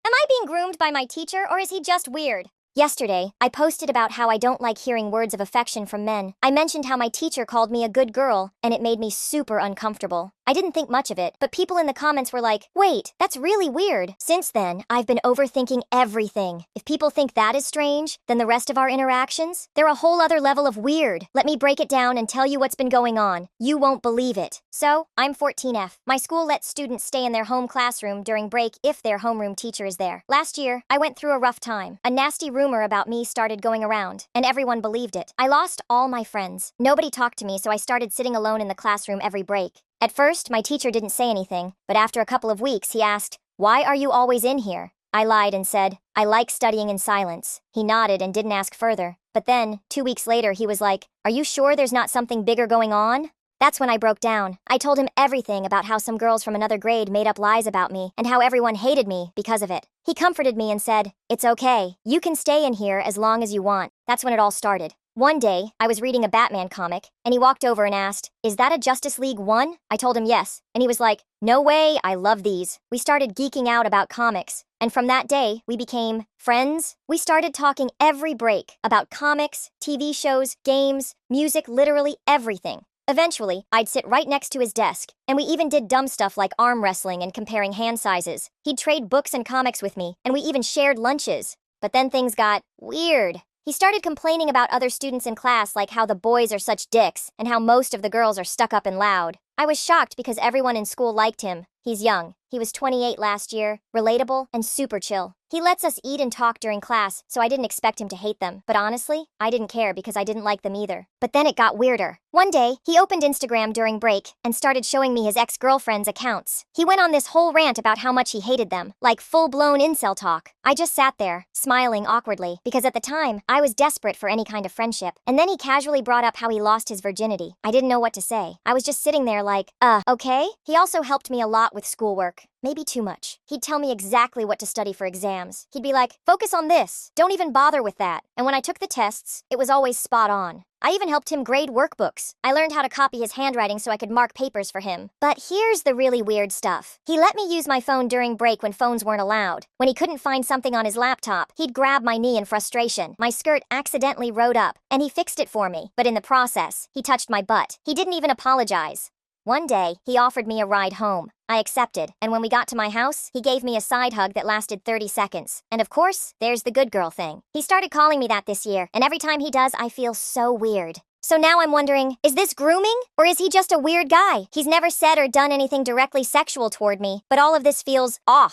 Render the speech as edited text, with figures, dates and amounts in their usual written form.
Am I being groomed by my teacher, or is he just weird? Yesterday, I posted about how I don't like hearing words of affection from men. I mentioned how my teacher called me a good girl, and it made me super uncomfortable. I didn't think much of it, but people in the comments were like, wait, that's really weird. Since then, I've been overthinking everything. If people think that is strange, then the rest of our interactions, they're a whole other level of weird. Let me break it down and tell you what's been going on. You won't believe it. So, I'm 14F. My school lets students stay in their home classroom during break if their homeroom teacher is there. Last year, I went through a rough time. A nasty rumor about me started going around, and everyone believed it. I lost all my friends. Nobody talked to me, so I started sitting alone in the classroom every break. At first, my teacher didn't say anything, but after a couple of weeks, he asked, "Why are you always in here?" I lied and said, "I like studying in silence." He nodded and didn't ask further. But then, 2 weeks later, he was like, "Are you sure there's not something bigger going on?" That's when I broke down. I told him everything about how some girls from another grade made up lies about me and how everyone hated me because of it. He comforted me and said, "It's okay. You can stay in here as long as you want." That's when it all started. One day, I was reading a Batman comic, and he walked over and asked, "Is that a Justice League 1? I told him yes, and he was like, "No way, I love these." We started geeking out about comics, and from that day, we became friends. We started talking every break about comics, TV shows, games, music, literally everything. Eventually, I'd sit right next to his desk, and we even did dumb stuff like arm wrestling and comparing hand sizes. He'd trade books and comics with me, and we even shared lunches. But then things got weird. He started complaining about other students in class, like how the boys are such dicks, and how most of the girls are stuck up and loud. I was shocked because everyone in school liked him. He's young. He was 28 last year, relatable, and super chill. He lets us eat and talk during class, so I didn't expect him to hate them. But honestly, I didn't care because I didn't like them either. But then it got weirder. One day, he opened Instagram during break and started showing me his ex-girlfriend's accounts. He went on this whole rant about how much he hated them, like full-blown incel talk. I just sat there, smiling awkwardly, because at the time, I was desperate for any kind of friendship. And then he casually brought up how he lost his virginity. I didn't know what to say. I was just sitting there like, okay? He also helped me a lot with schoolwork. Maybe too much. He'd tell me exactly what to study for exams. He'd be like, "Focus on this. Don't even bother with that." And when I took the tests, it was always spot on. I even helped him grade workbooks. I learned how to copy his handwriting so I could mark papers for him. But here's the really weird stuff. He let me use my phone during break when phones weren't allowed. When he couldn't find something on his laptop, he'd grab my knee in frustration. My skirt accidentally rode up, and he fixed it for me. But in the process, he touched my butt. He didn't even apologize. One day, he offered me a ride home. I accepted, and when we got to my house, he gave me a side hug that lasted 30 seconds. And of course, there's the good girl thing. He started calling me that this year, and every time he does, I feel so weird. So now I'm wondering, is this grooming? Or is he just a weird guy? He's never said or done anything directly sexual toward me, but all of this feels off.